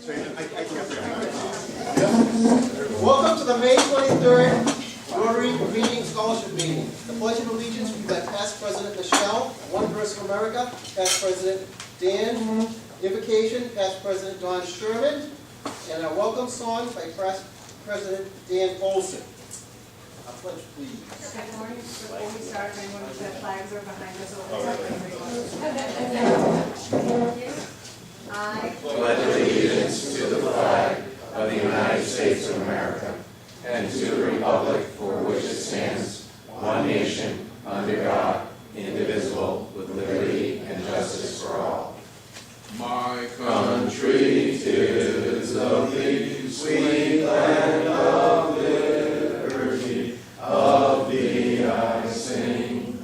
Welcome to the May 23rd Rotary Convening Scholarship Meeting. The Pledge of Allegiance will be by Past President Michelle, One Verse of America, Past President Dan, Invocation, Past President Don Sherman, and our welcome song by Past President Dan Olson. A pledge, please. Good morning. Before we start, anyone with their flags are behind us over there. I pledge allegiance to the flag of the United States of America and to the republic for which it stands, one nation, under God, indivisible, with liberty and justice for all. My country 'tis of thee, sweet land of liberty, of thee I sing.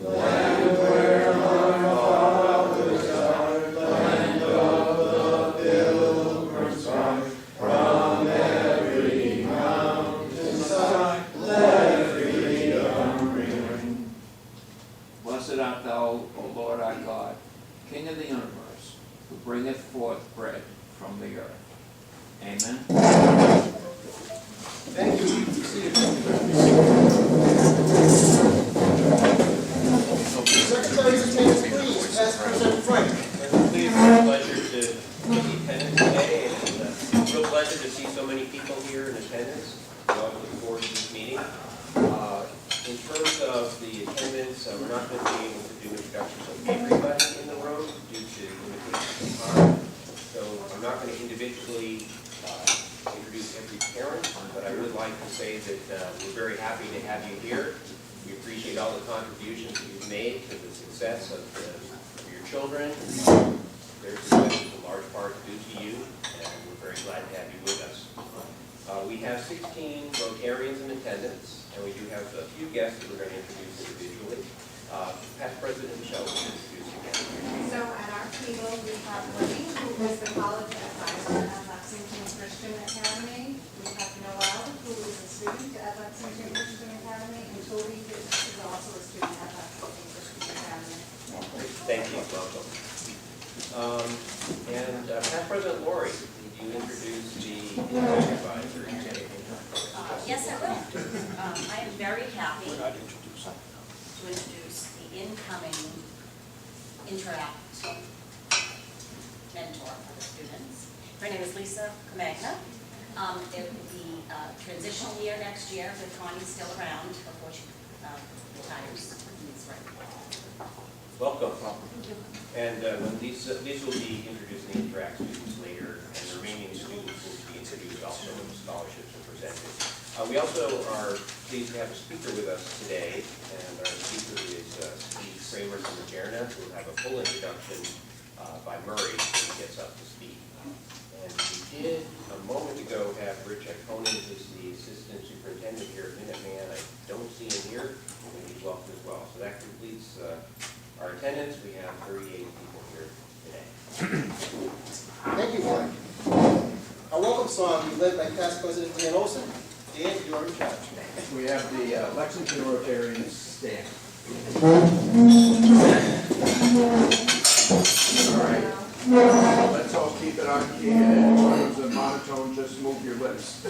Land where my fathers died, land of the pilgrims pride, from every mountainside, let freedom ring. Blessed art thou, O Lord our God, King of the universe, who bringeth forth bread from the earth. Amen. Thank you. Secretary's attendance, please. Past President Frank. It's a pleasure to be attendance today, and it's a real pleasure to see so many people here in attendance. We always look forward to this meeting. In terms of the attendance, we're not going to be able to do introductions of everybody in the room due to limitations of time. So I'm not going to individually introduce every parent, but I would like to say that we're very happy to have you here. We appreciate all the contributions that you've made to the success of your children. Their success is in large part due to you, and we're very glad to have you with us. We have 16 Rotarians in attendance, and we do have a few guests that we're going to introduce individually. Past President Michelle will introduce you again. So at our table we have Woody, who is the college advisor at Lexington Christian Academy. We have Noel, who is a student at Lexington Christian Academy, and Toby is also a student at Lexington Christian Academy. Thank you. Welcome. And Past President Lori, would you introduce the advisor? Yes, I will. I am very happy to introduce the incoming Interact mentor for the students. Her name is Lisa Camagna. It will be a transitional year next year with Connie still around before she retires in the spring. Welcome. And these will be introducing the Interact students later, and the remaining students will be introduced also when the scholarships are presented. We also are pleased to have a speaker with us today, and our speaker is Steve Kramer from Moderna, who will have a full introduction by Murray when he gets up to speak. And we did a moment ago have Rich Iconin, who's the assistant superintendent here at Minuteman. I don't see him here, but he's welcome as well. So that completes our attendance. We have 38 people here today. Thank you, Frank. Our welcome song will be led by Past President Dan Olson. Dan, you are in charge. We have the Lexington Rotarians stand. All right. Let's all keep it on key, and in terms of monotone, just move your lips.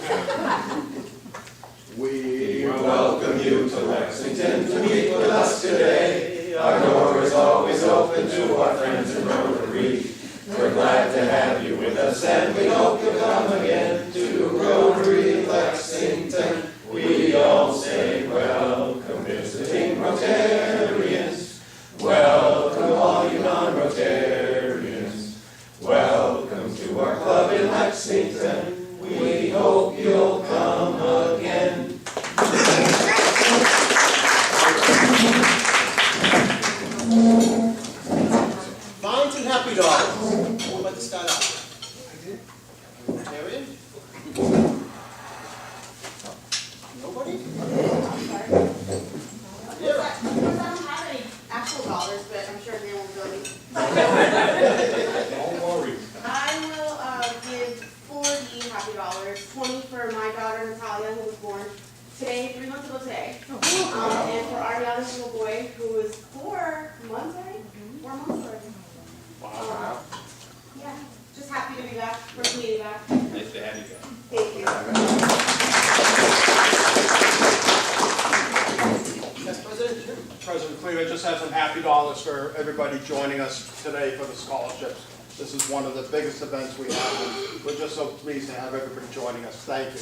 We welcome you to Lexington to meet with us today. Our door is always open to our friends in Rotary. We're glad to have you with us, and we hope you'll come again to Rotary Lexington. We all say welcome visiting Rotarians. Welcome all you non-Rotarians. Welcome to our club in Lexington. We hope you'll come again. Vines and Happy Dogs. Who would like to start out? Rotarian? Nobody? Because I don't have any actual dollars, but I'm sure they won't go. Don't worry. I will give 40 happy dollars, 20 for my daughter Natalia, who was born today, 3 months ago today, and for our youngest little boy, who was 4 months already. 4 months already. Wow. Yeah, just happy to be back, first meeting back. Nice to have you guys. Thank you. Past President Jim. President Cleaver just has some happy dollars for everybody joining us today for the scholarships. This is one of the biggest events we have, and we're just so pleased to have everybody joining us. Thank you.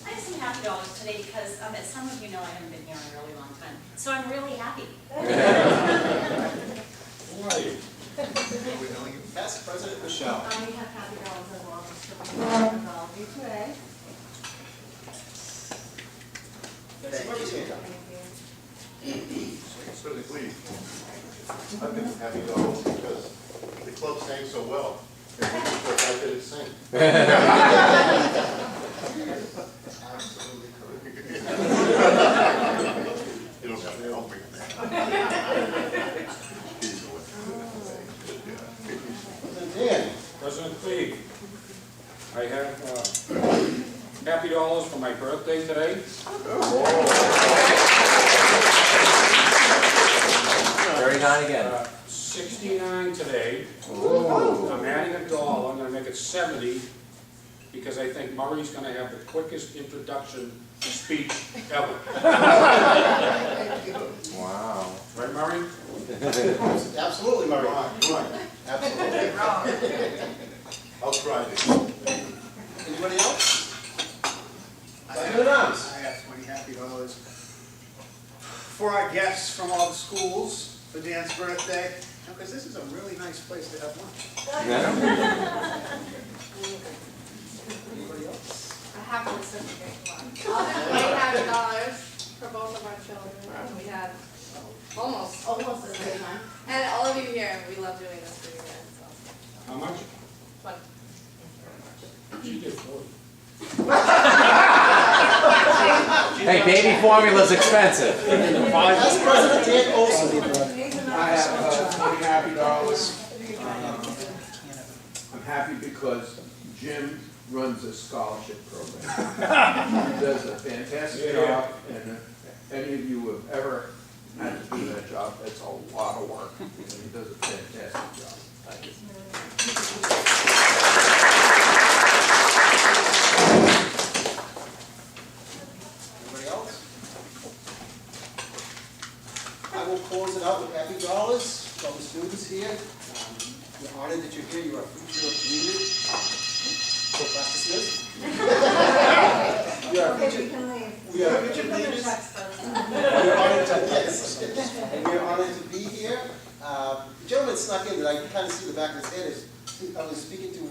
I have some happy dollars today because, as some of you know, I haven't been here in a really long time. So I'm really happy. Past President Michelle. I have happy dollars as well, Mr. With all of you today. Thank you. Certainly, please. I've been happy to go because the club sang so well. Because I didn't sing. Absolutely correct. You don't have to help me. Dan. President Cleve, I have happy dollars for my birthday today. 39 again. 69 today. I'm adding $1. I'm going to make it 70 because I think Murray's going to have the quickest introduction speech ever. Wow. Right, Murray? Absolutely, Murray. Right. Absolutely. I'll try this. Anybody else? President Adams. I have 20 happy dollars for our guests from all the schools for Dan's birthday, because this is a really nice place to have lunch. Anybody else? I have a reciprocation one. I'll have $20 for both of our children. We had almost Almost the same time. and all of you here, we love doing this for you guys, so. How much? 20. She did 40. Hey, baby formula's expensive. Past President Dan Olson. I have 20 happy dollars. I'm happy because Jim runs a scholarship program. He does a fantastic job, and if any of you have ever had to do that job, it's a lot of work, and he does a fantastic job. Thank you. Anybody else? I will close it out with happy dollars for the students here. We're honored that you're here. You are a future leader. Go back to Smith. We are Okay, future, we can leave. we are future leaders. We are honored to, yes, and we are honored to be here. The gentleman snuck in that I can kind of see the back of his head. I was speaking to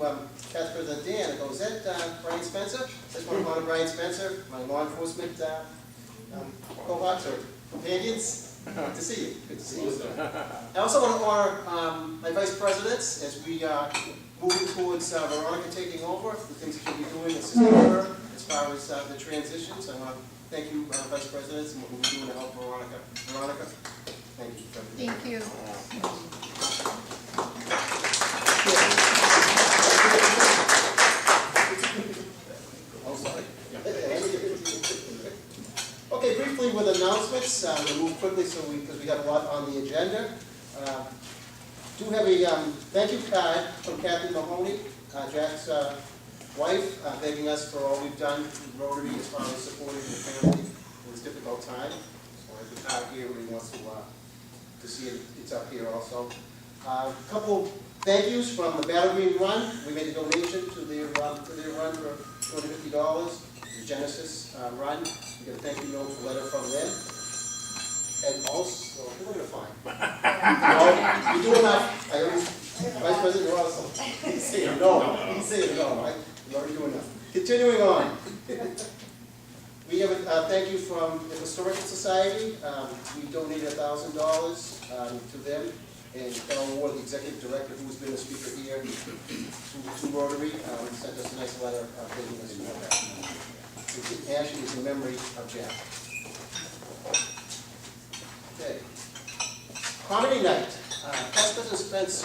past President Dan. I go, is that Brian Spencer? I just want to honor Brian Spencer, my law enforcement cohorts or companions. Good to see you. Good to see you. I also want to honor my vice presidents as we are moving towards Veronica taking over, the things that you'll be doing, assisting her as far as the transitions. I want to thank you, vice presidents, and what we're doing to help Veronica. Veronica, thank you. Thank you. Oh, sorry. Okay, briefly with announcements, we'll move quickly because we got a lot on the agenda. Do have a thank you card from Kathy Mahoney, Jack's wife, thanking us for all we've done with Rotary as far as supporting the family in this difficult time. So I have the card here, everybody wants to see it, it's up here also. A couple thank yous from the Battle Green Run. We made a donation to their run for $250, the Genesis Run. We got a thank you note, letter from them. And also, who am I going to find? No, you do enough. I always, Vice President, you're awesome. He's saying no. He's saying no. You're already doing enough. Continuing on. We have a thank you from the Historical Society. We donated $1,000 to them. And Carol Ward, the Executive Director, who's been a speaker here to Rotary, sent us a nice letter thanking us for that. Ashley is in memory of Jack. Okay. Comedy night. Past President Spence.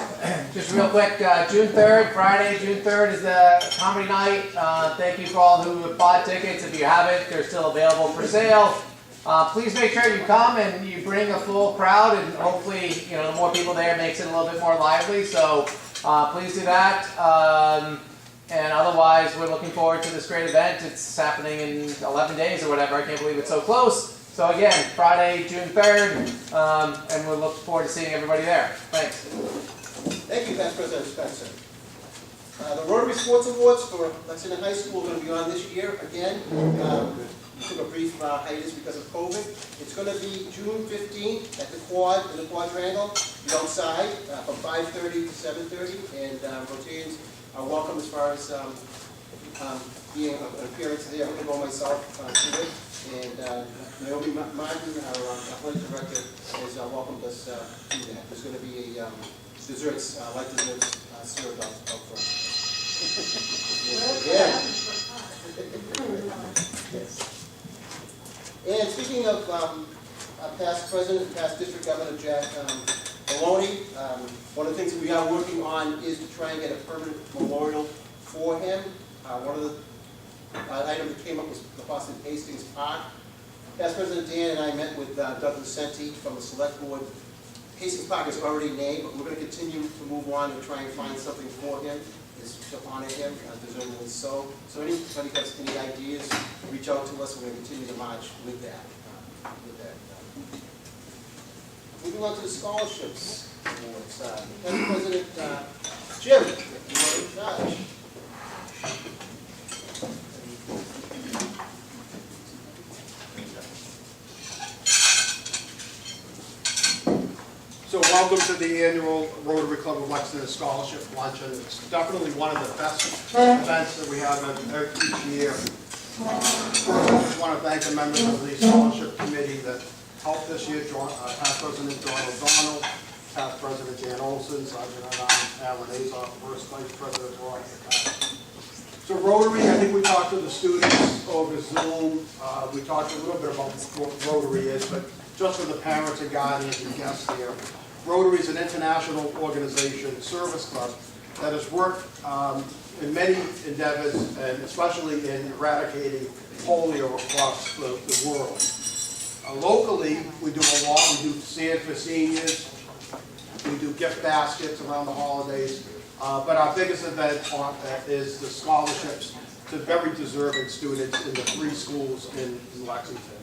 Just real quick, June 3rd, Friday, June 3rd is the comedy night. Thank you for all who have bought tickets. If you haven't, they're still available for sale. Please make sure you come and you bring a full crowd, and hopefully, the more people there makes it a little bit more lively. So please do that. And otherwise, we're looking forward to this great event. It's happening in 11 days or whatever. I can't believe it's so close. So again, Friday, June 3rd, and we'll look forward to seeing everybody there. Thanks. Thank you, Past President Spencer. The Rotary Sports Awards for Lexington High School are going to be on this year again. We took a brief hiatus because of COVID. It's going to be June 15th at the Quad, in the Quadrangle, be outside from 5:30 to 7:30, and Rotarians are welcome as far as being an appearance there. I'm going to go myself to it, and Naomi Martin, our athletic director, has welcomed us to that. There's going to be a desserts, light desserts served out front. Yeah. Yes. And speaking of past president, past district governor Jack Maloney, one of the things that we are working on is to try and get a permanent memorial for him. One of the items that came up was the Boston Hastings Park. Past President Dan and I met with Douglas Senti from the Select Board. Hastings Park is already named, but we're going to continue to move on and try and find something for him, to honor him, deservedly so. So anybody has any ideas, reach out to us, and we're going to continue to march with that. Moving on to the scholarships awards. Past President Jim, you are in charge. So welcome to the annual Rotary Club of Lexington Scholarship Luncheon. It's definitely one of the best events that we have each year. I want to thank the members of the scholarship committee that helped this year, past President John O'Donnell, past President Dan Olson, Sergeant Alan Azar, First Vice President Roy. So Rotary, I think we talked to the students over Zoom. We talked a little bit about what Rotary is, but just for the parents and guardians and guests here, Rotary is an international organization, service club, that has worked in many endeavors, and especially in eradicating polio across the world. Locally, we do a lot. We do Sand for Seniors. We do gift baskets around the holidays. But our biggest event is the scholarships to very deserving students in the 3 schools in Lexington.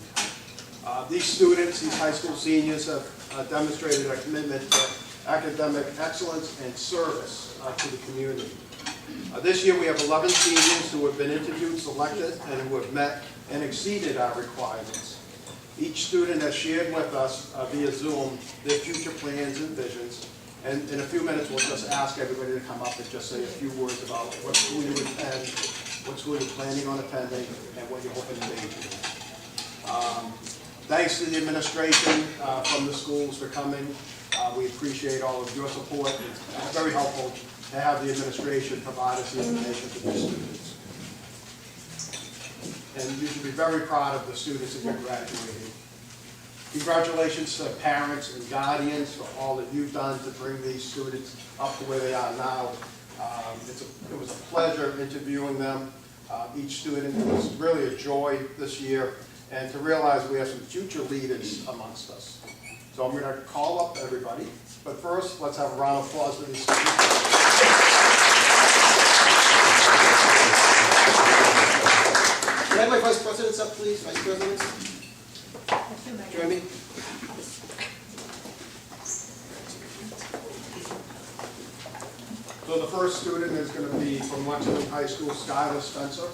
These students, these high school seniors, have demonstrated a commitment to academic excellence and service to the community. This year we have 11 seniors who have been interviewed, selected, and who have met and exceeded our requirements. Each student has shared with us via Zoom their future plans and visions. And in a few minutes, we'll just ask everybody to come up and just say a few words about what school you attend, what school you're planning on attending, and what you're hoping to major in. Thanks to the administration from the schools for coming. We appreciate all of your support. It's very helpful to have the administration provide us the information for the students. And you should be very proud of the students that you're graduating. Congratulations to parents and guardians for all that you've done to bring these students up to where they are now. It was a pleasure interviewing them. Each student, it was really a joy this year, and to realize we have some future leaders amongst us. So I'm going to call up everybody, but first let's have a round of applause for these students. Can I have my vice presidents up, please? Vice presidents? Jeremy? So the first student is going to be from Lexington High School, Skylar Spencer.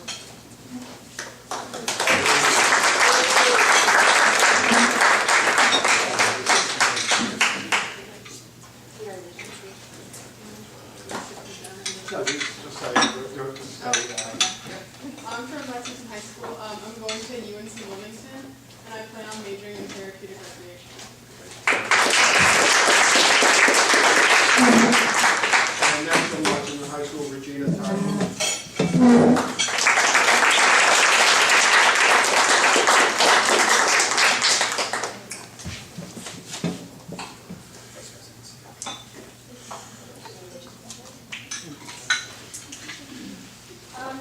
I'm from Lexington High School. I'm going to UNC Wilmington, and I plan on majoring in therapeutic recreation. And next from Lexington High School, Regina Tarver.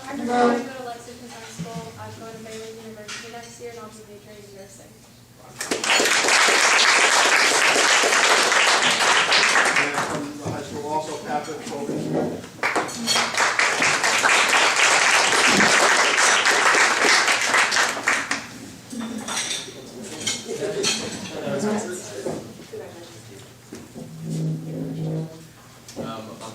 I'm going to go to Lexington High School. I'm going to Baylor University next year, and I'll be majoring in nursing. I'm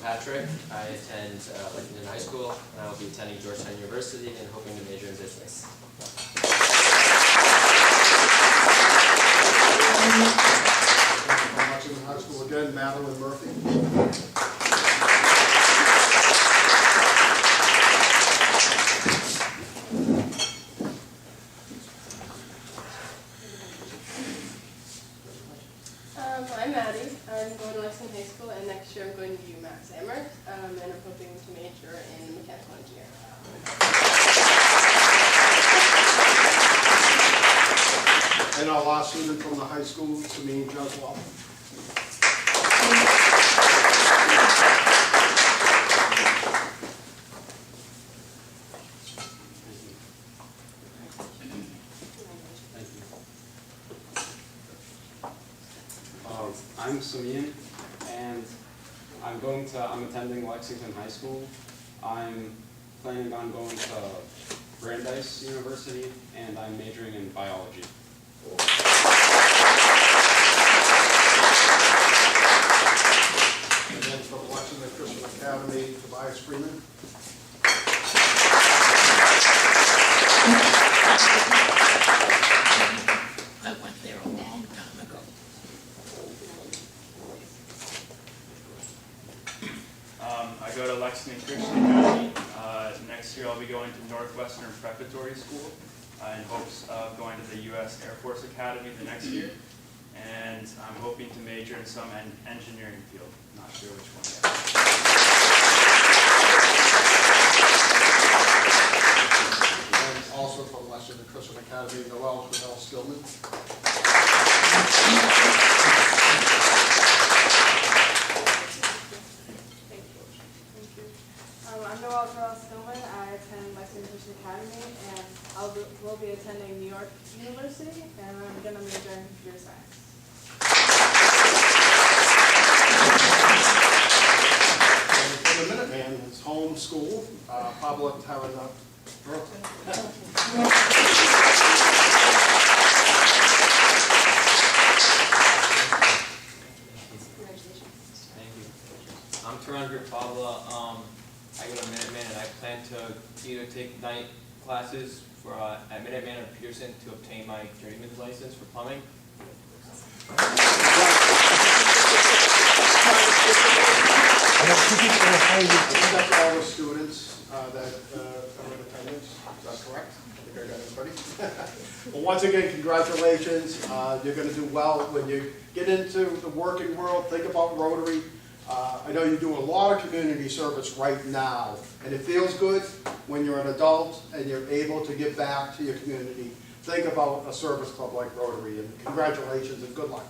Patrick. I attend Lexington High School, and I will be attending Georgetown University and hoping to major in business. From Lexington High School again, Madeline Murphy. I'm Maddie. I'm going to Lexington High School, and next year I'm going to UMass Amherst, and I'm hoping to major in mechanical engineering. And our last student from the high school, Samin Jaswal. I'm Samin, and I'm attending Lexington High School. I'm planning on going to Brandeis University, and I'm majoring in biology. And then from Lexington Christian Academy, Tobias Freeman. I went there a long time ago. I go to Lexington Christian Academy. Next year I'll be going to Northwestern Preparatory School in hopes of going to the U.S. Air Force Academy the next year. And I'm hoping to major in some engineering field. Not sure which one yet. And also from Lexington Christian Academy, Noel Stillman. I'm Noel Stillman. I attend Lexington Christian Academy, and will be attending New York University, and I'm going to major in computer science. And for the Minuteman, it's home school, Pablo Tarana. Thank you. I'm Taran Pablo. I go to Minuteman, and I plan to either take night classes for at Minuteman or Pearson to obtain my journeyman's license for plumbing. That's all the students that are in attendance. Is that correct? I think I got everybody. Well, once again, congratulations. You're going to do well when you get into the working world. Think about Rotary. I know you do a lot of community service right now, and it feels good when you're an adult and you're able to give back to your community. Think about a service club like Rotary, and congratulations and good luck.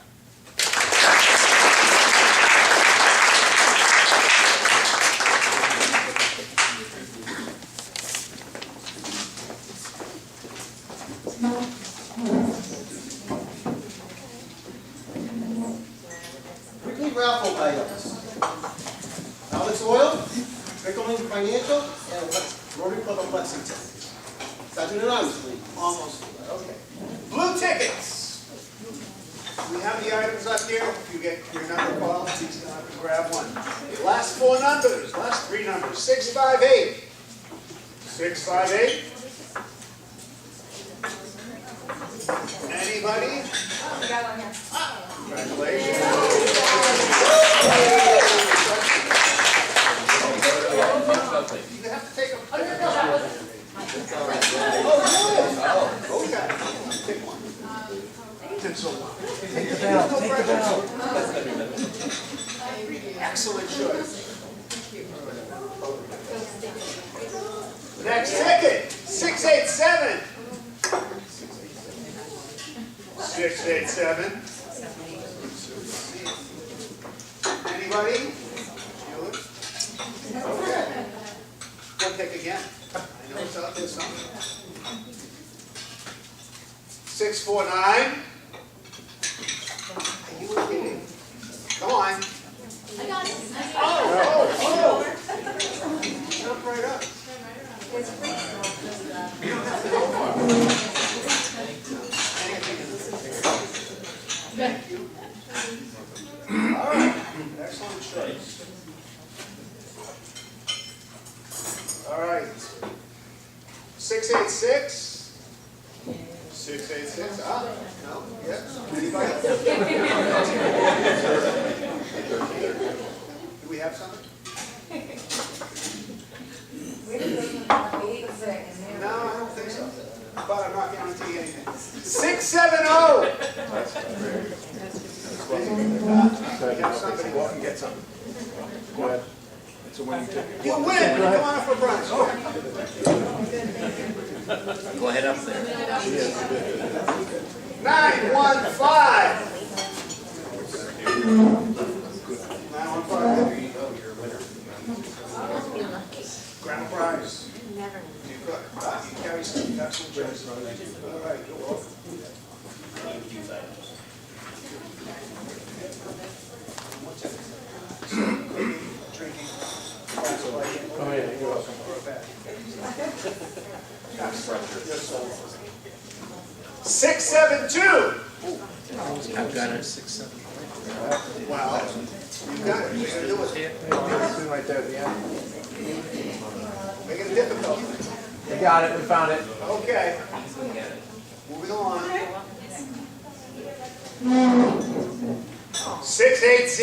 Weekly raffle items. Alex Oil, Pickling Financial, and Rotary Club of Lexington. Sergeant at Arms, please. Almost. Okay. Blue tickets. We have the items up here. If you get your number called, please come up and grab one. Last four numbers, last three numbers. 658. 658. Anybody? Congratulations. You have to take a okay. Take one. Pencil one. Take the bell, take the bell. Excellent choice. Next ticket, 687. 687. Anybody? Okay. Go pick again. I know it's out there somewhere. 649. Are you kidding? Come on. I got it. Oh. Jump right up. It's free. You don't have to go far. Thank you. All right, excellent choice. All right. 686. 686, no, yes, anybody? Do we have something? No, I don't think so, but I'm not guaranteeing anything. 670. We have somebody who can get something. Go ahead. It's a winning ticket. You win, come on up for brunch. Go ahead up there. 915. 915. Grand prize. Never. You carry some excellent choices. All right, you're welcome. Drinking. Oh, yeah, you're welcome. 672. I've got it, 6, 7. Wow. You got it. You're gonna do it. Right there at the end. Make it difficult. We got it, we found it. Okay. Moving on. 680.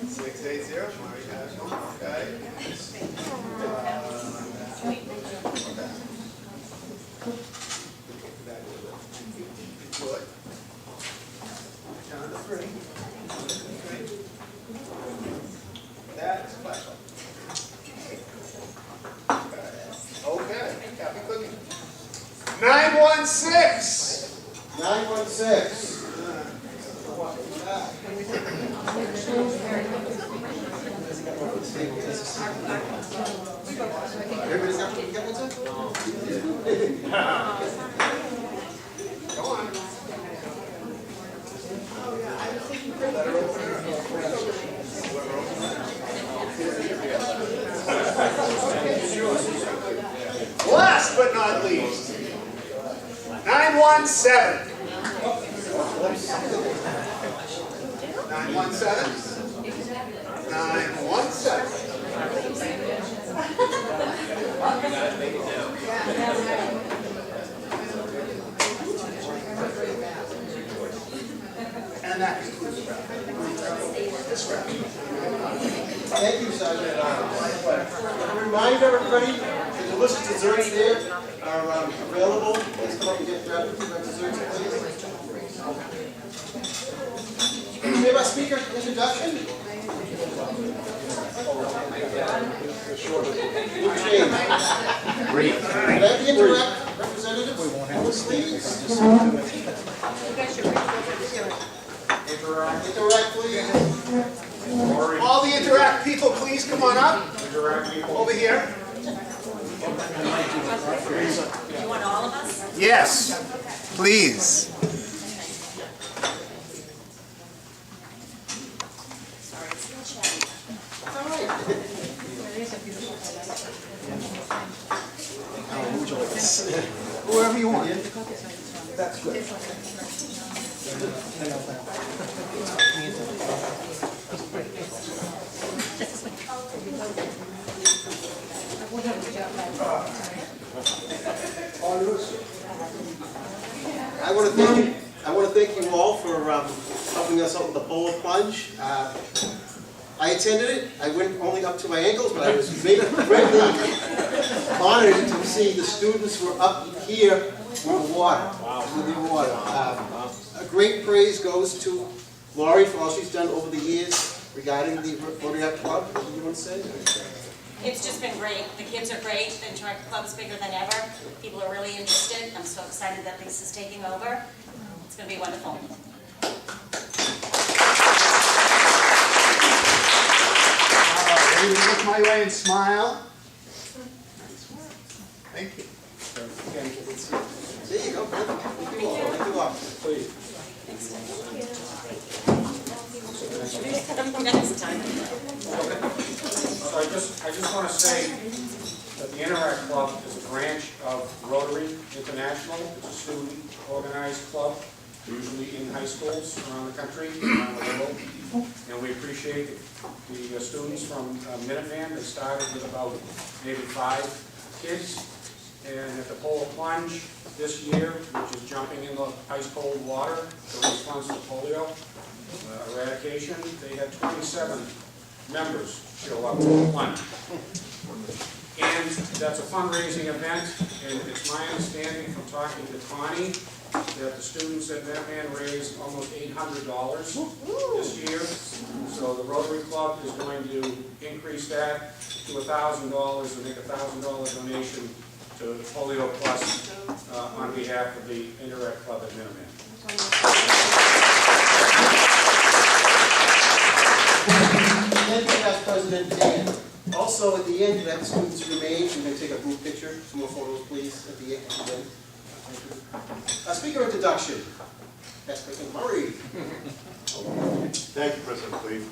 680. Murray has one. Okay. Good. Down to 3. That is special. Okay, happy cooking. 916. 916. Everybody's got to get one, sir? Go on. Last but not least, 917. 917. 917. And that concludes this round. Thank you, Sergeant. Remind everybody, the delicious desserts there are available. Please come up and get grab desserts, please. Give our speaker introduction. Brief. Let the interact representatives, please. Interact, please. All the Interact people, please come on up. Over here. You want all of us? Yes, please. Sorry, it's still chatty. Whoever you want. That's good. I want to thank you all for helping us out with the polar plunge. I attended it. I went only up to my ankles, but I was greatly honored to see the students were up here with the water. With the water. A great praise goes to Lori for all she's done over the years regarding the Rotary Club. What do you want to say? It's just been great. The kids are great. The Interact Club is bigger than ever. People are really interested. I'm so excited that Lisa's taking over. It's going to be wonderful. Everybody look my way and smile. Thank you. There you go. Thank you all. Thank you all. Please. Next time. I just want to say, that the Interact Club is a branch of Rotary International. It's a student-organized club, usually in high schools around the country, around the world. And we appreciate the students from Minuteman. They started with about maybe 5 kids. And at the Polar Plunge this year, which is jumping in the ice cold water to raise funds for polio eradication, they had 27 members show up to the plunge. And that's a fundraising event, and it's my understanding from talking to Connie that the students at Minuteman raised almost $800 this year. So the Rotary Club is going to increase that to $1,000 and make a $1,000 donation to Polio Plus on behalf of the Interact Club at Minuteman. Thank you, Past President Dan. Also, at the end, let the students remain. We're going to take a group picture. Some more photos, please, at the end. Thank you. Speaker introduction. Past President Murray. Thank you, President Cleve.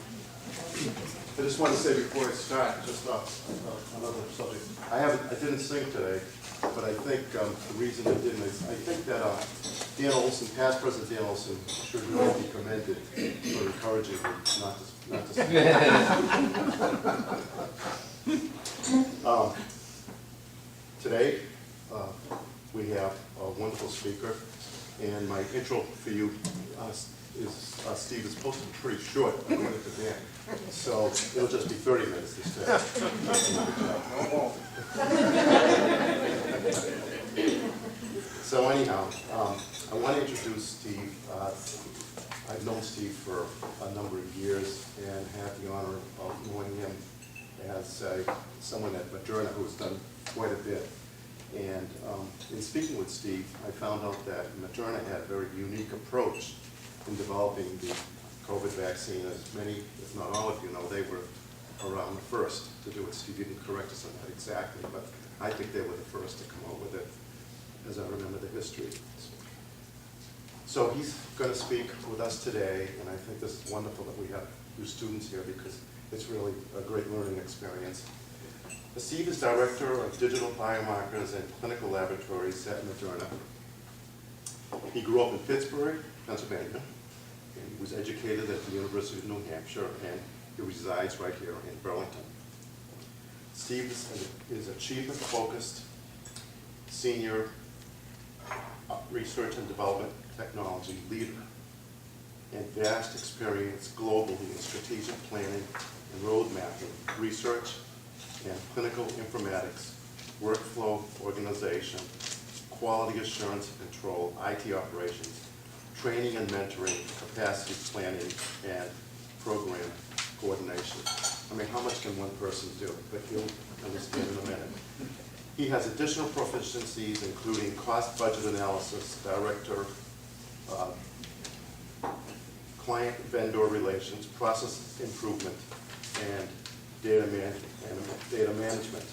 I just want to say before I start, just another subject. I didn't sing today, but I think the reason I didn't is I think that Dan Olson, past President Dan Olson, should really be commended for encouraging me not to sing. Today, we have a wonderful speaker, and my intro for you Steve, is supposed to be pretty short, according to Dan. So it'll just be 30 minutes this time. So anyhow, I want to introduce Steve. I've known Steve for a number of years and have the honor of knowing him as someone at Moderna who has done quite a bit. And in speaking with Steve, I found out that Moderna had a very unique approach in developing the COVID vaccine. As many, if not all of you know, they were around the first to do it. Steve didn't correct us on that exactly, but I think they were the first to come up with it, as I remember the history. So he's going to speak with us today, and I think this is wonderful that we have you students here because it's really a great learning experience. Steve is Director of Digital Biomarkers and Clinical Laboratories at Moderna. He grew up in Pittsburgh, Pennsylvania, and he was educated at the University of New Hampshire, and he resides right here in Burlington. Steve is achievement-focused, senior research and development technology leader, and vast experience globally in strategic planning and road mapping, research and clinical informatics, workflow organization, quality assurance and control, IT operations, training and mentoring, capacity planning, and program coordination. I mean, how much can one person do? But you'll understand in a minute. He has additional proficiencies, including cost budget analysis, director, client vendor relations, process improvement, and data management.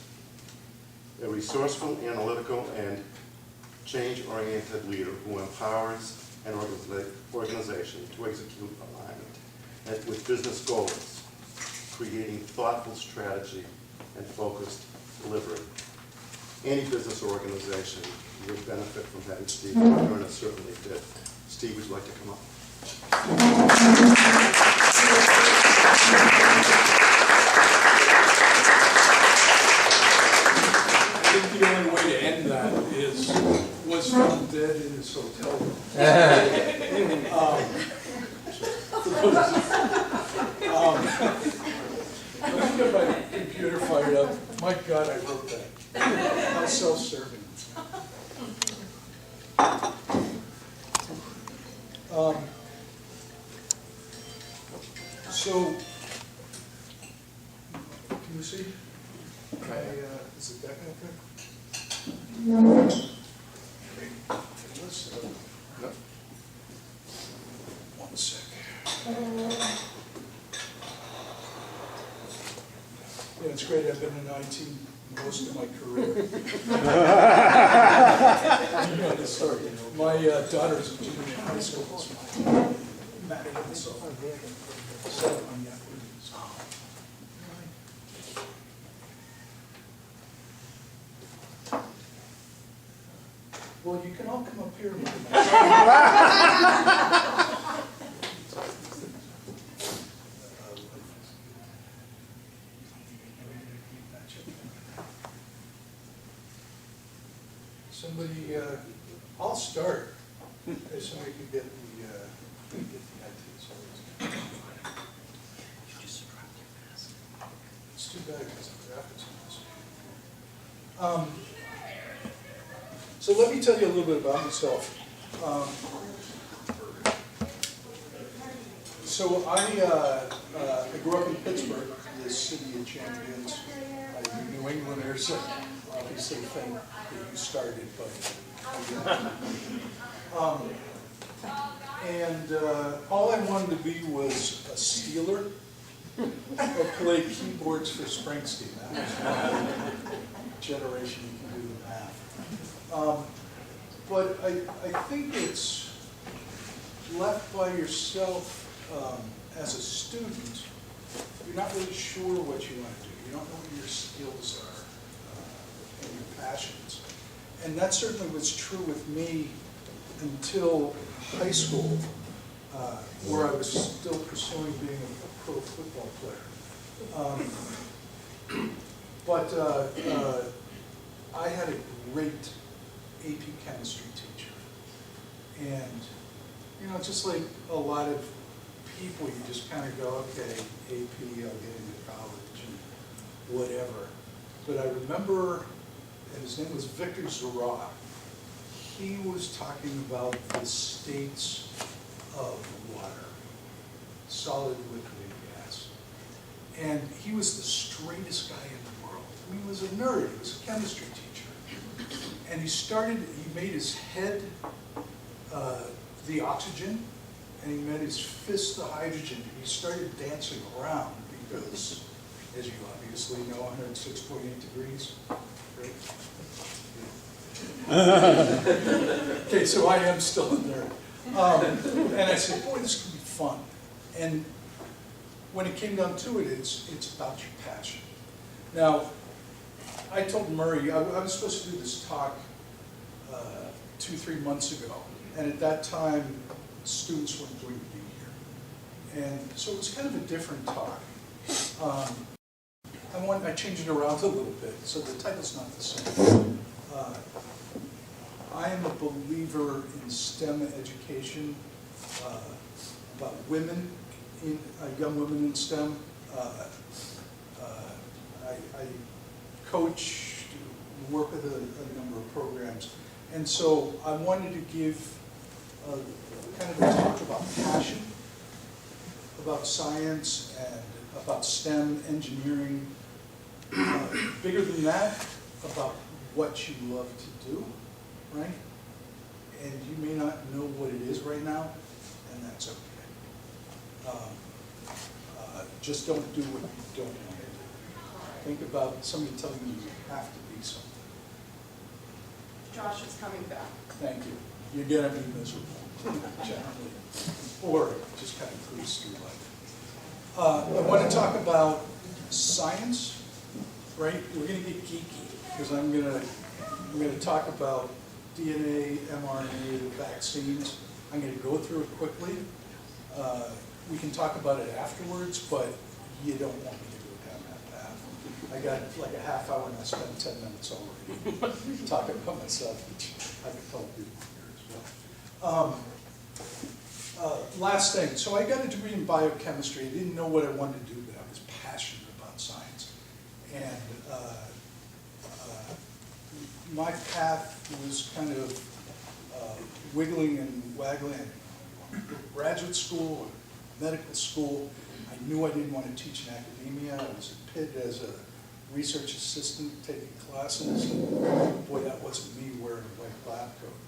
A resourceful, analytical, and change-oriented leader who empowers an organization to execute alignment with business goals, creating thoughtful strategy and focused delivery. Any business or organization would benefit from having Steve. Moderna certainly did. Steve, would you like to come up? I think the only way to end that was found dead in his hotel room. Let me get my computer fired up. My God, I wrote that. How self-serving. So, can you see? Is it that okay? One sec. Yeah, it's great. I've been in IT most of my career. You know the story. My daughter's a junior in high school. So I'm mad at it, so I'm Well, you can all come up here. Somebody, I'll start. If somebody could get the IT. It's too bad because the graphics on this. So let me tell you a little bit about myself. So I grew up in Pittsburgh, the city of champions. You New Englanders obviously think that you started, but all I wanted to be was a Steeler or play keyboards for Springsteen. That was my generation. You can do the math. But I think it's left by yourself as a student. You're not really sure what you want to do. You don't know what your skills are and your passions. And that certainly was true with me until high school, where I was still pursuing being a pro football player. But I had a great AP chemistry teacher. And, you know, just like a lot of people, you just kind of go, okay, AP, I'll get into college and whatever. But I remember, and his name was Victor Zara, he was talking about the states of water, solid, liquid, and gas. And he was the straightest guy in the world. I mean, he was a nerd, he was a chemistry teacher. And he made his head the oxygen, and he made his fist the hydrogen. And he started dancing around because, as you obviously know, 106.8 degrees. Right? Okay, so I am still in there. And I said, boy, this could be fun. And when it came down to it, it's about your passion. Now, I told Murray, I was supposed to do this talk 2-3 months ago. And at that time, students weren't going to be here. And so it was kind of a different talk. I changed it around a little bit, so the title's not the same. I am a believer in STEM education, about women, young women in STEM. I coach, work with a number of programs. And so I wanted to give kind of a talk about passion, about science, and about STEM, engineering. Bigger than that, about what you love to do, right? And you may not know what it is right now, and that's okay. Just don't do what you don't want to do. Think about somebody telling you you have to be something. Josh is coming back. Thank you. You're going to be miserable, generally, or just kind of cruise through life. I want to talk about science, right? We're going to get geeky, because I'm going to talk about DNA, mRNA, vaccines. I'm going to go through it quickly. We can talk about it afterwards, but you don't want me to go down that path. I got like a half hour and I spent 10 minutes already talking about myself, which I can tell people here as well. Last thing, so I got a degree in biochemistry. I didn't know what I wanted to do, but I was passionate about science. And my path was kind of wiggling and waggling. Graduate school, medical school. I knew I didn't want to teach in academia. I was at Pitt as a research assistant taking classes. And boy, that wasn't me wearing a white lab coat.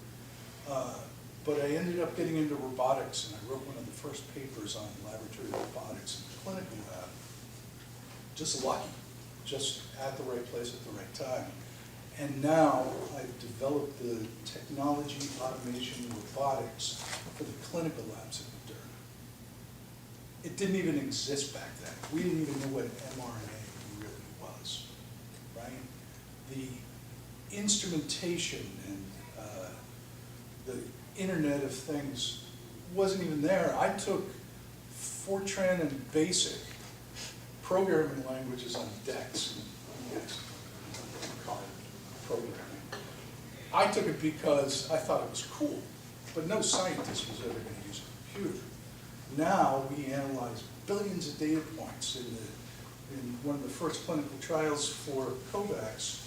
But I ended up getting into robotics, and I wrote one of the first papers on laboratory robotics in the clinical lab. Just lucky, just at the right place at the right time. And now I've developed the technology, automation, robotics for the clinical labs at Moderna. It didn't even exist back then. We didn't even know what mRNA really was, right? The instrumentation and the Internet of Things wasn't even there. I took Fortran and BASIC programming languages on DEX. Yes, call it programming. I took it because I thought it was cool, but no scientist was ever going to use a computer. Now we analyze billions of data points. In one of the first clinical trials for COVAX,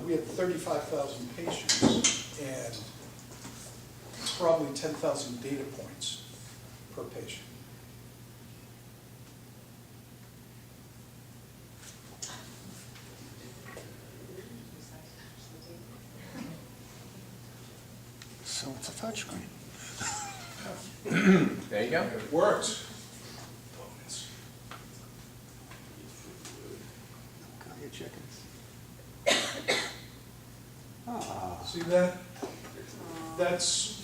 we had 35,000 patients and probably 10,000 data points per patient. So it's a touchscreen. There you go. It works. Got your chickens. Ah. See that? That's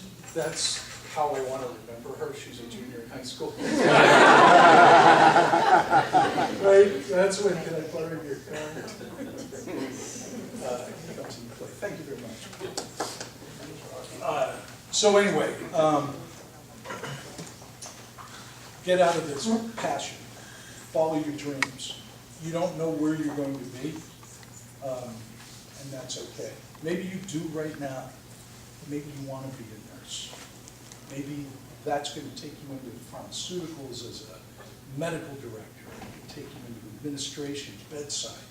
how I want to remember her. She's a junior in high school. Right? That's when, can I borrow your car? He comes into play. Thank you very much. So anyway, get out of this passion. Follow your dreams. You don't know where you're going to be, and that's okay. Maybe you do right now. Maybe you want to be a nurse. Maybe that's going to take you into pharmaceuticals as a medical director. It can take you into administration, bedside.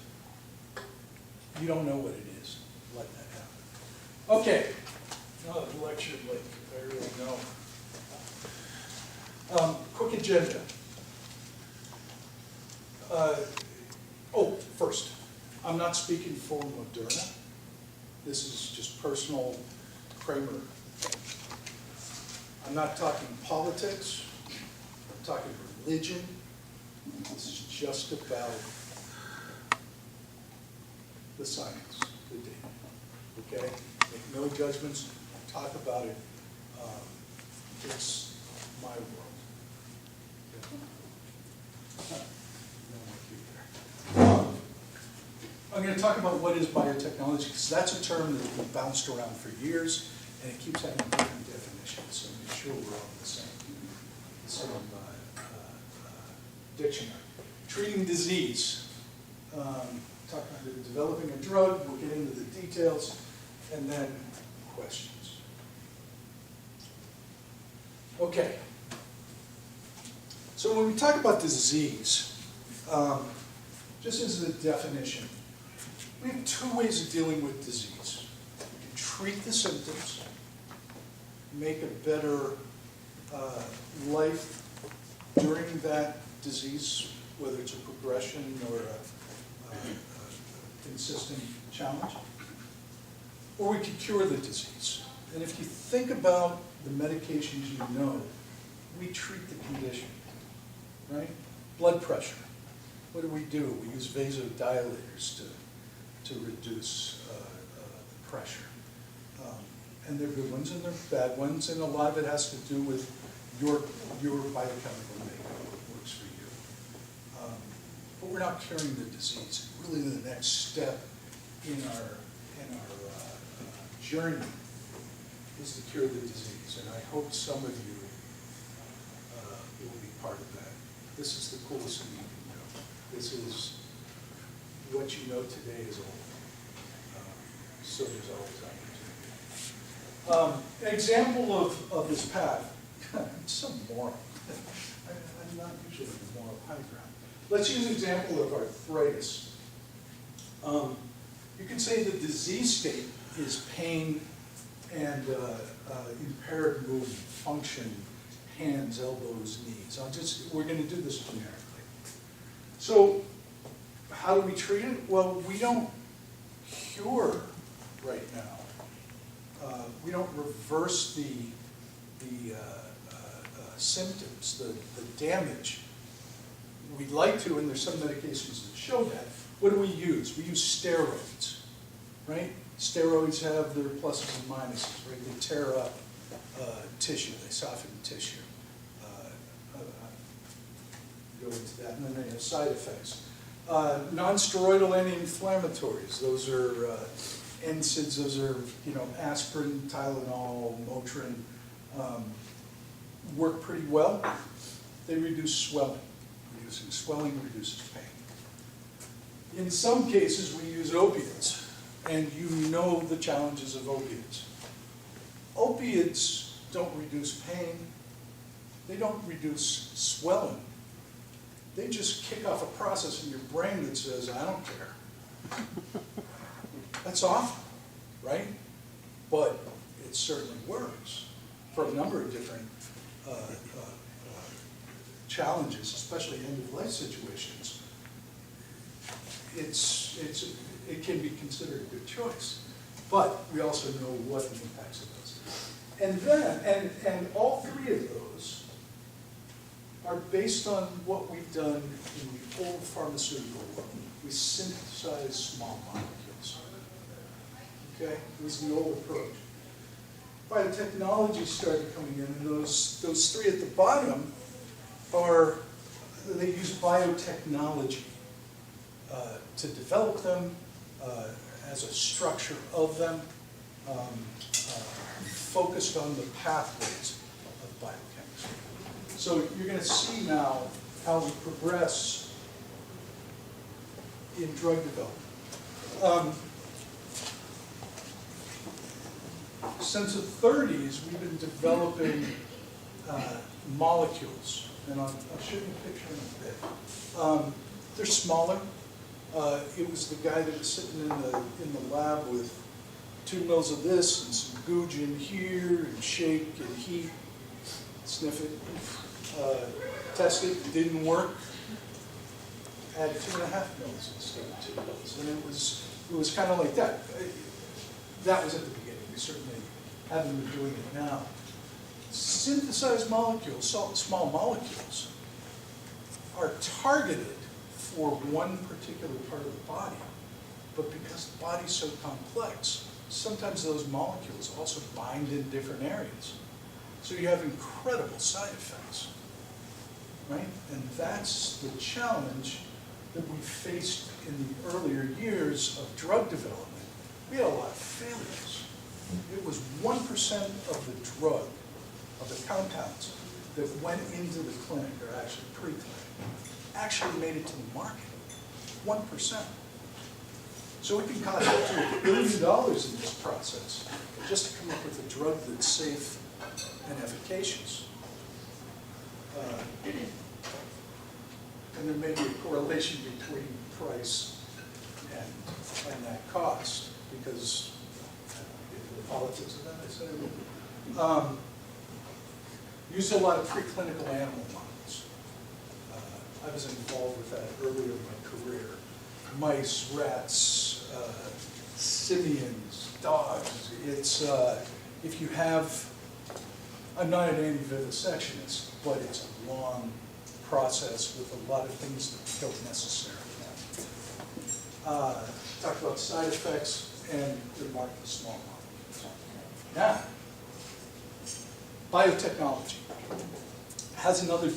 You don't know what it is. Let that happen. Okay. Oh, the lecture late. I really know. Quick agenda. First, I'm not speaking for Moderna. This is just personal Kramer. I'm not talking politics. I'm talking religion. This is just about the science, the data. Okay? Make no judgments. Talk about it. It's my world. I'm going to talk about what is biotechnology, because that's a term that has been bounced around for years, and it keeps having different definitions, so make sure we're all in the same dictionary. Treating disease. Talk about developing a drug, we'll get into the details, and then questions. Okay. So when we talk about disease, just as a definition, we have two ways of dealing with disease. We can treat the symptoms, make a better life during that disease, whether it's a progression or a consistent challenge, or we can cure the disease. And if you think about the medications you know, we treat the condition, right? Blood pressure. What do? We use vasodilators to reduce the pressure. And there are good ones and there are bad ones, and a lot of it has to do with your biochemical makeup, what works for you. But we're not curing the disease. Really the next step in our journey is to cure the disease, and I hope some of you will be part of that. This is the coolest thing you can do. This is what you know today is old. So there's always opportunity. An example of this path, I'm so moral. I'm not usually in the moral high ground. Let's use an example of arthritis. You can say the disease state is pain and impaired movement, function, hands, elbows, knees. We're going to do this generically. So how do we treat it? Well, we don't cure right now. We don't reverse the symptoms, the damage. We'd like to, and there's some medications that show that. What do we use? We use steroids, right? Steroids have their pluses and minuses, right? They tear up tissue, they soften tissue. Go into that, and then they have side effects. Non-steroidal anti-inflammatories, those are NSAIDs, those are, aspirin, Tylenol, Motrin, work pretty well. They reduce swelling. Reducing swelling reduces pain. In some cases, we use opiates, and you know the challenges of opiates. Opiates don't reduce pain. They don't reduce swelling. They just kick off a process in your brain that says, I don't care. That's awful, right? But it certainly works for a number of different challenges, especially end-of-life situations. It can be considered a good choice, but we also know what the impacts of those. And then, and all three of those are based on what we've done in the old pharmaceutical world. We synthesize small molecules. Okay, it was the old approach. Biotechnology started coming in, and those three at the bottom they use biotechnology to develop them, as a structure of them, focused on the pathways of biochemistry. So you're going to see now how we progress in drug development. Since the 30s, we've been developing molecules, and I'll show you a picture in a bit. They're smaller. It was the guy that was sitting in the lab with 2 mils of this and some googe in here, and shake and heat, sniff it, test it, didn't work. Add 2.5 mils instead of 2 mils, and it was kind of like that. That was at the beginning. We certainly haven't been doing it now. Synthesized molecules, small molecules, are targeted for one particular part of the body, but because the body's so complex, sometimes those molecules also bind in different areas. So you have incredible side effects, right? And that's the challenge that we faced in the earlier years of drug development. We had a lot of failures. It was 1% of the drug, of the compounds that went into the clinic, or actually pre-clinic, actually made it to the market. 1%. So it can cost up to $1 billion in this process just to come up with a drug that's safe and efficacious. And there may be a correlation between price and that cost, because the politics of that, I say. Used a lot of preclinical animal models. I was involved with that earlier in my career. Mice, rats, simians, dogs. It's, if you have, I'm not an anti-vivisectionist, but it's a long process with a lot of things that don't necessarily happen. Talked about side effects and remarked the small molecules. Now, biotechnology has another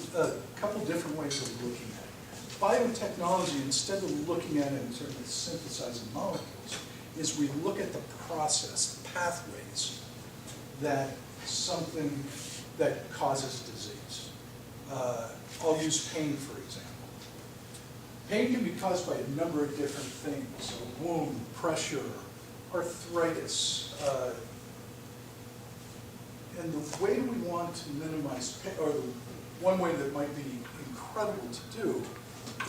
couple different ways of looking at it. Biotechnology, instead of looking at it in terms of synthesizing molecules, is we look at the process, the pathways that something that causes disease. I'll use pain, for example. Pain can be caused by a number of different things: a wound, pressure, arthritis. And the way we want to minimize pain, or the one way that might be incredible to do,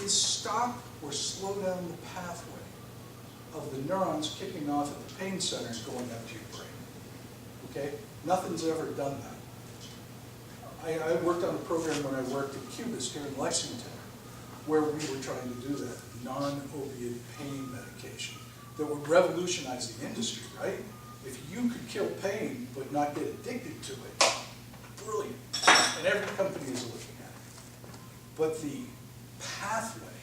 is stop or slow down the pathway of the neurons kicking off at the pain centers going up to your brain. Okay? Nothing's ever done that. I worked on a program when I worked at Cubist here in Lexington, where we were trying to do that, non-opiate pain medication that would revolutionize the industry, right? If you could kill pain but not get addicted to it, brilliant. And every company is looking at it. But the pathway,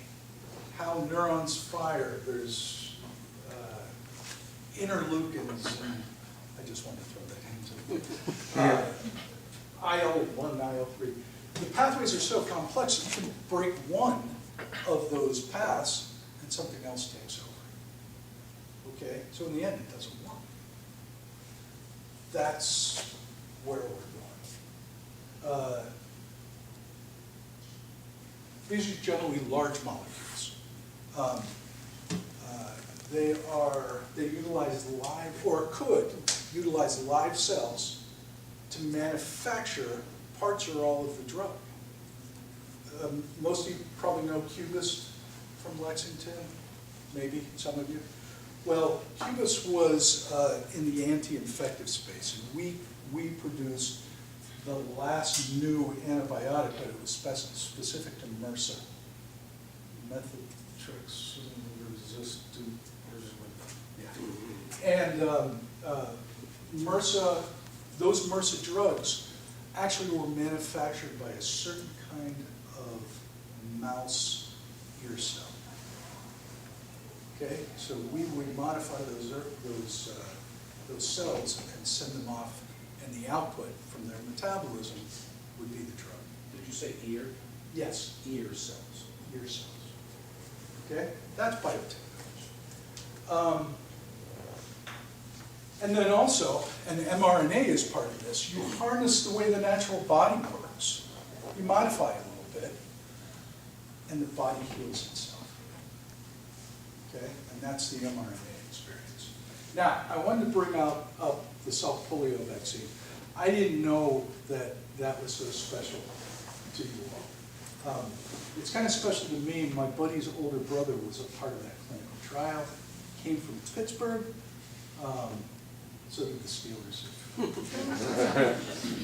how neurons fire, there's interleukins, and I just want to throw that into IL-1, IL-3. The pathways are so complex that you can break one of those paths and something else takes over. okay? So in the end, it doesn't work. That's where we're going. These are generally large molecules. They utilize live, or could utilize live cells to manufacture parts or all of the drug. Most of you probably know Cubist from Lexington, maybe some of you. Well, Cubist was in the anti-infective space, and we produced the last new antibiotic, but it was specific to MRSA, methotrexate-resistant. Yeah. And MRSA, those MRSA drugs actually were manufactured by a certain kind of mouse ear cell. Okay, so we would modify those cells and send them off, and the output from their metabolism would be the drug. Did you say ear? Yes, Ear cells. ear cells. Okay, that's biotechnology. And then also, and mRNA is part of this, you harness the way the natural body works. You modify it a little bit, and the body heals itself. Okay, and that's the mRNA experience. Now, I wanted to bring up the Salk polio vaccine. I didn't know that that was so special to you all. It's kind of special to me. My buddy's older brother was a part of that clinical trial. Came from Pittsburgh. So did the Steelers.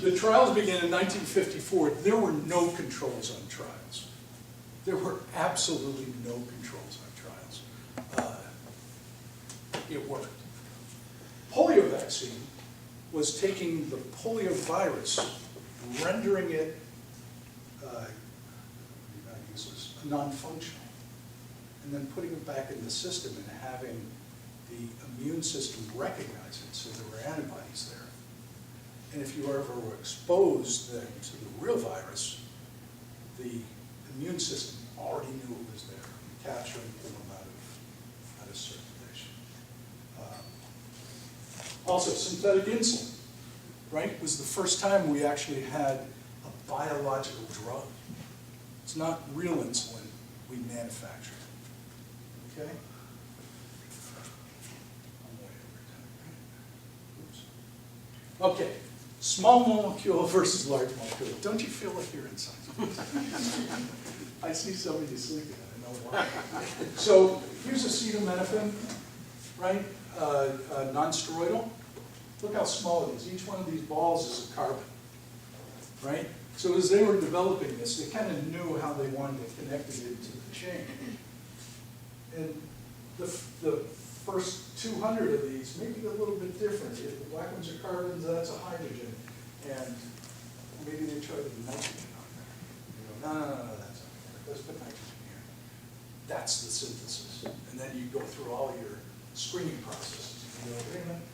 The trials began in 1954. There were no controls on trials. There were absolutely no controls on trials. It worked. Polio vaccine was taking the polio virus, rendering it non-functional, and then putting it back in the system and having the immune system recognize it, so there were antibodies there. And if you ever were exposed then to the real virus, the immune system already knew it was there, and capture and pull them out of circulation. Also, synthetic insulin, right, was the first time we actually had a biological drug. It's not real insulin, we manufacture it. Okay? Okay, small molecule versus large molecule. Don't you feel like you're in science? I see some of you sleeping, I know why. So here's acetaminophen, right? Non-steroidal. Look how small it is. Each one of these balls is a carbon, right? So as they were developing this, they kind of knew how they wanted to connect it into the chain. And the first 200 of these may be a little bit different. If the black ones are carbons, that's a hydrogen. And maybe they tried to put nitrogen on there. No, that's not there. Let's put nitrogen here. That's the synthesis. And then you go through all your screening processes. You go, wait a minute.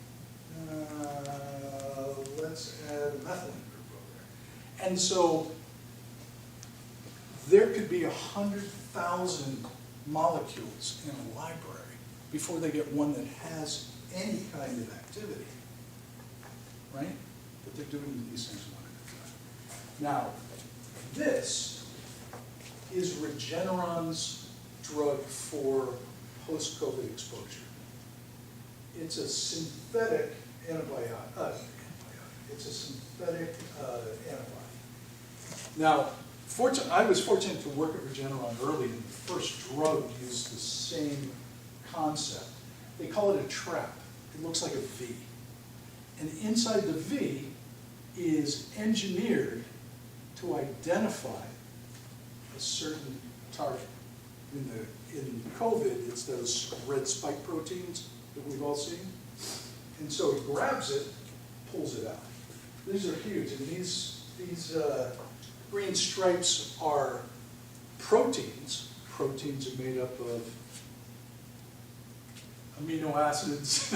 Let's add a methylene group over there. And so there could be 100,000 molecules in a library before they get one that has any kind of activity, right? But they're doing these things one at a time. Now, this is Regeneron's drug for post-COVID exposure. It's a synthetic antibiotic. It's a synthetic antibody. Now, I was fortunate to work at Regeneron early, and the first drug used the same concept. They call it a trap. It looks like a V. And inside the V is engineered to identify a certain target. In COVID, it's those red spike proteins that we've all seen. And so it grabs it, pulls it out. These are huge, and these green stripes are proteins. Proteins are made up of amino acids.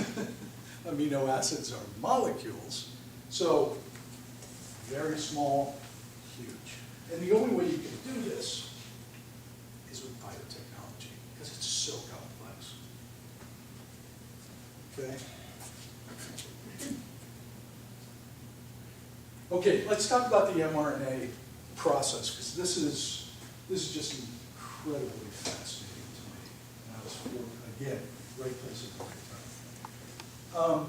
Amino acids are molecules. So very small, huge. And the only way you can do this is with biotechnology, because it's so complex. Okay? Okay, let's talk about the mRNA process, because this is just incredibly fascinating to me. And I was, again, right place at the right time.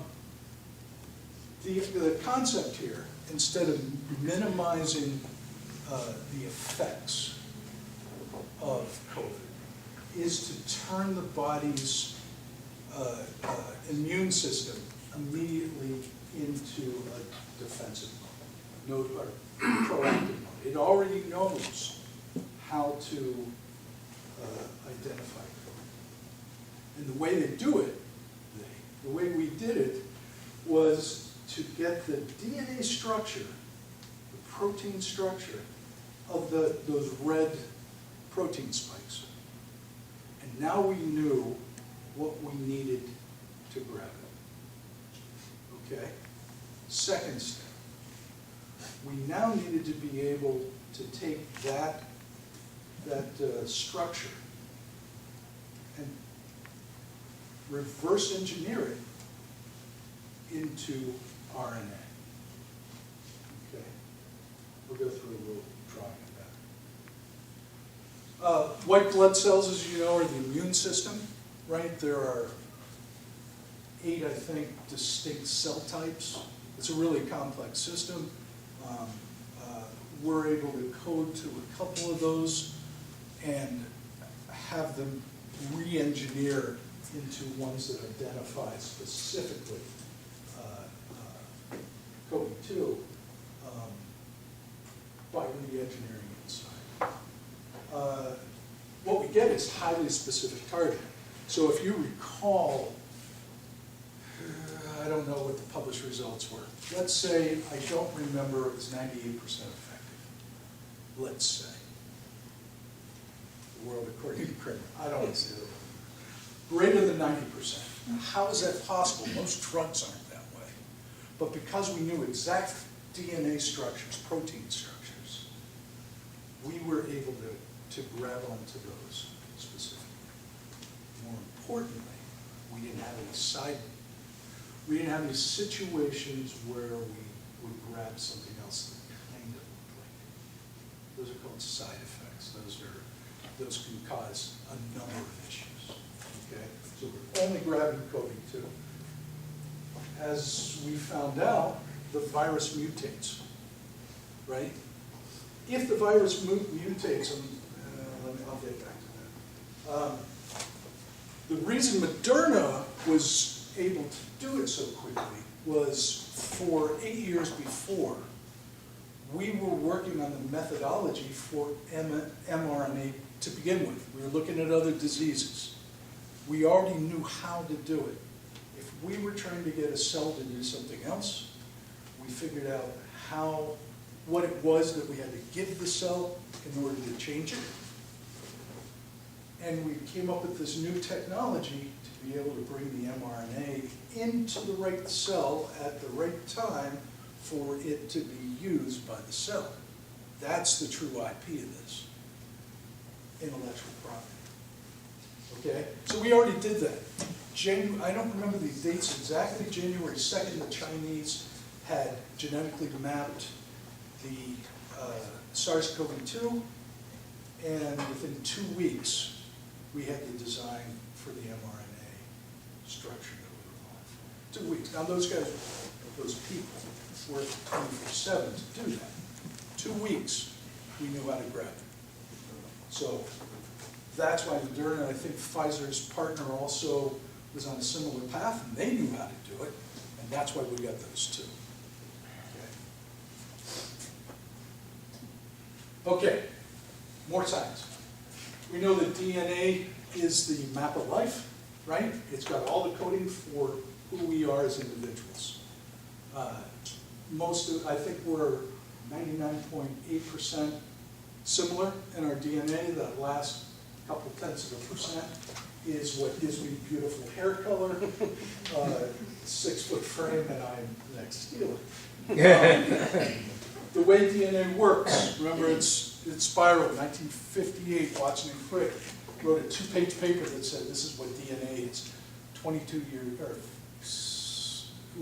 The concept here, instead of minimizing the effects of COVID, is to turn the body's immune system immediately into a defensive mode, or proactive mode. It already knows how to identify COVID. And the way they do it, the way we did it, was to get the DNA structure, the protein structure of those red protein spikes. And now we knew what we needed to grab it. Okay? Second step. We now needed to be able to take that structure and reverse engineer it into RNA. Okay? We'll go through a little drawing of that. White blood cells, as you know, are the immune system, right? There are 8, I think, distinct cell types. It's a really complex system. We're able to code to a couple of those and have them re-engineer into ones that identify specifically COVID-2 by re-engineering inside. What we get is highly specific targeting. So if you recall, I don't know what the published results were. Let's say, I don't remember, it was 98% effective. Let's say. The world according to Kramer. I don't want to say that. Greater than 90%. Now, how is that possible? Most drugs aren't that way. But because we knew exact DNA structures, protein structures, we were able to grab onto those specifically. More importantly, we didn't have any side. We didn't have any situations where we would grab something else that kind of looked like it. Those are called side effects. Those can cause a number of issues. Okay? So we're only grabbing COVID-2. As we found out, the virus mutates, right? If the virus mutates, I'll get back to that. The reason Moderna was able to do it so quickly was for 8 years before, we were working on the methodology for mRNA to begin with. We were looking at other diseases. We already knew how to do it. If we were trying to get a cell to do something else, we figured out what it was that we had to give the cell in order to change it. And we came up with this new technology to be able to bring the mRNA into the right cell at the right time for it to be used by the cell. That's the true IP of this, intellectual property. Okay, so we already did that. I don't remember the dates exactly. January 2nd, the Chinese had genetically mapped the SARS-CoV-2, and within 2 weeks, we had the design for the mRNA structure that we were going for. 2 weeks. Now those guys, those people, worked 24/7 to do that. 2 weeks, we knew how to grab it. So that's why Moderna, I think Pfizer's partner also was on a similar path, and they knew how to do it, and that's why we got those two. Okay, more science. We know that DNA is the map of life, right? It's got all the coding for who we are as individuals. I think we're 99.8% similar in our DNA. That last couple tenths of a percent is what gives me beautiful hair color, 6-foot frame, and I'm the next Steeler. The way DNA works, remember it's spiral. 1958, Watson and Crick wrote a 2-page paper that said this is what DNA is. 22 years, or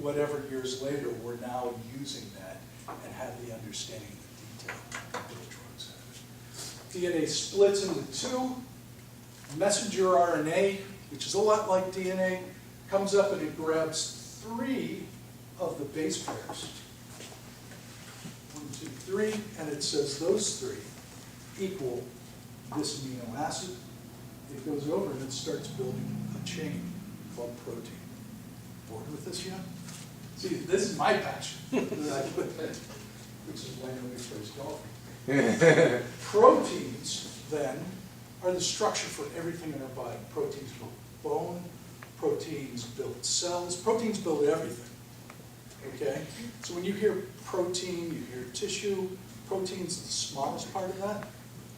whatever years later, we're now using that and have the understanding of the detail of what drugs have. DNA splits into two. Messenger RNA, which is a lot like DNA, comes up and it grabs 3 of the base pairs. 1, 2, 3, and it says those 3 equal this amino acid. It goes over and it starts building a chain called protein. Bored with this yet? See, this is my passion, which is why nobody plays golf. Proteins, then, are the structure for everything in our body. Proteins build bone, proteins build cells, proteins build everything. Okay? So when you hear protein, you hear tissue. Protein's the smallest part of that.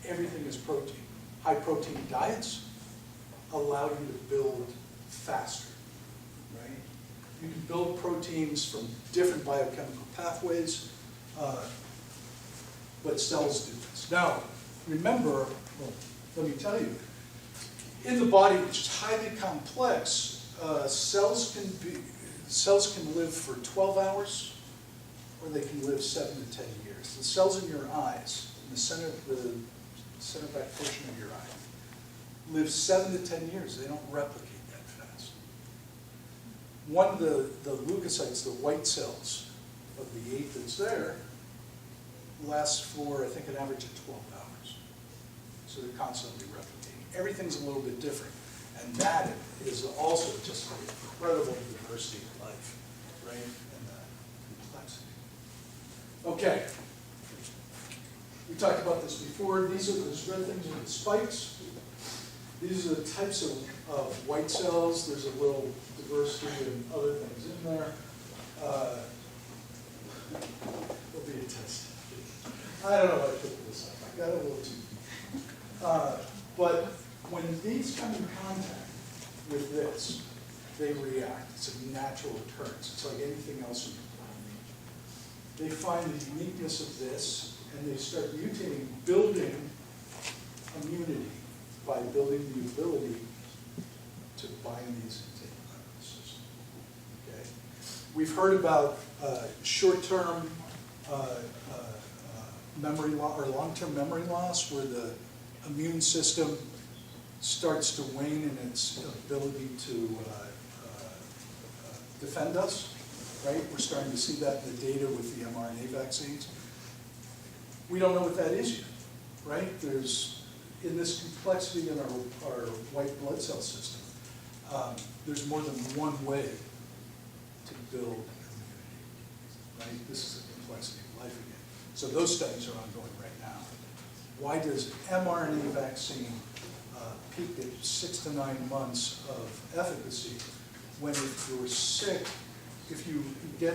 Everything is protein. High protein diets allow you to build faster, right? You can build proteins from different biochemical pathways, but cells do this. Now, remember, well, let me tell you, in the body, which is highly complex, cells can live for 12 hours, or they can live 7 to 10 years. The cells in your eyes, in the center back portion of your eye, live 7 to 10 years. They don't replicate that fast. One of the leukocytes, the white cells of the 8 that's there, lasts for, I think, an average of 12 hours. So they're constantly replicating. Everything's a little bit different. And that is also just an incredible diversity of life, right? And complexity. Okay. We talked about this before. These are those red things are the spikes. These are the types of white cells. There's a little diversity and other things in there. There'll be a test. I don't know why I put this up. I got a little too. But when these come in contact with this, they react. It's a natural occurrence. It's like anything else in your body. They find the uniqueness of this, and they start mutating, building immunity by building the ability to bind these into the immune system. Okay? We've heard about short-term memory loss or long-term memory loss, where the immune system starts to wane in its ability to defend us, right? We're starting to see that in the data with the mRNA vaccines. We don't know what that is yet, right? There's, in this complexity in our white blood cell system, there's more than one way to build immunity, right? This is the complexity of life again. So those studies are ongoing right now. Why does mRNA vaccine peak at 6 to 9 months of efficacy when if you're sick, if you get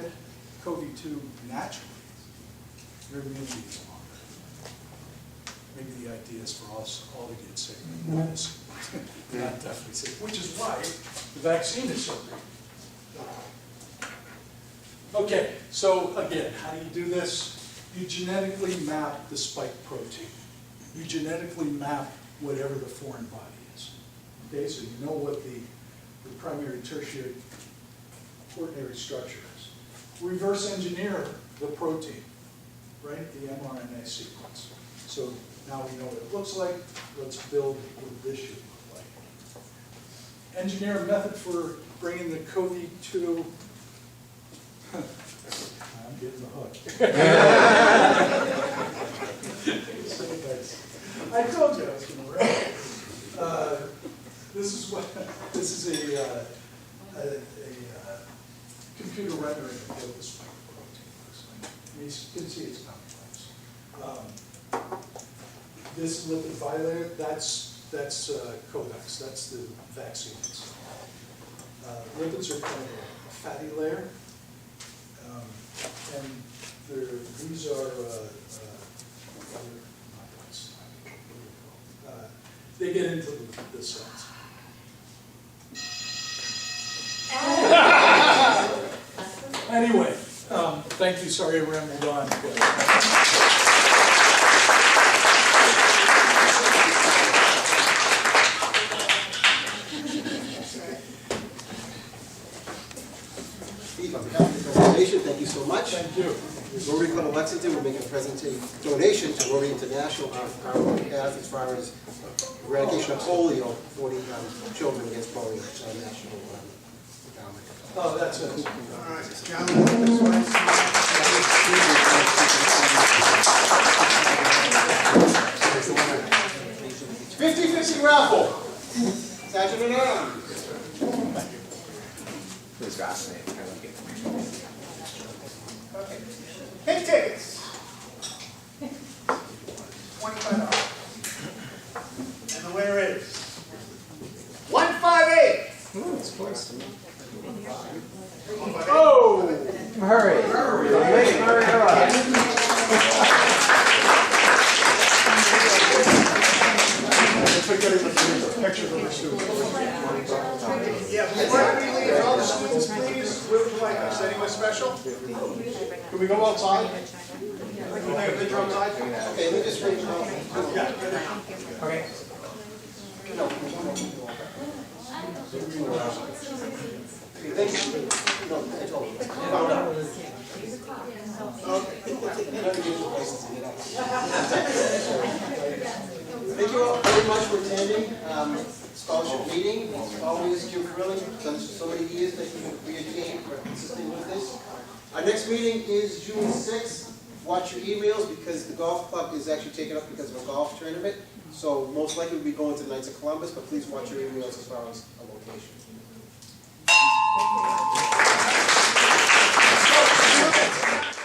COVID-2 naturally, your immunity is longer? Maybe the idea is for us all to get sick. Not definitely sick, which is why the vaccine is so great. Okay, so again, how do you do this? You genetically map the spike protein. You genetically map whatever the foreign body is. Okay, so you know what the primary, tertiary, quaternary structure is. Reverse engineer the protein, right? The mRNA sequence. So now we know what it looks like. Let's build what this should look like. Engineer a method for bringing the COVID-2. I'm getting the hook. I told you I was going to write. This is a computer rendering of what the spike protein looks like. You can see it's complex. This lipid bilayer, that's codex. That's the vaccine itself. Lipids are kind of a fatty layer. And these are, they get into the cells. Anyway, thank you. Sorry I rambled on. Rotary Club of Lexington will make a donation to Rotary International on our behalf as far as eradication of polio for the children against polio national endowment. Oh, that's it. All right, gentlemen, this way. 50-50 raffle. Sergeant at Arms. Please fascinating. I like it. Okay. Pink tickets. $25. And the winner is 158. It's close to me. Oh! Hurry. Pictures of the students. Yeah, before we leave, all the students, please, where would you like us? Anyone special? Can we go outside? Can we take a picture outside? Okay, let me just bring it out. Okay. Thank you. No, I told you. Found out. Thank you all very much for attending scholarship meeting. As always, Jim Curley, done so many years. Thank you for your team for assisting with this. Our next meeting is June 6th. Watch your emails because the golf club is actually taken up because of a golf tournament. So most likely we'll be going to the Knights of Columbus, but please watch your emails as far as a location.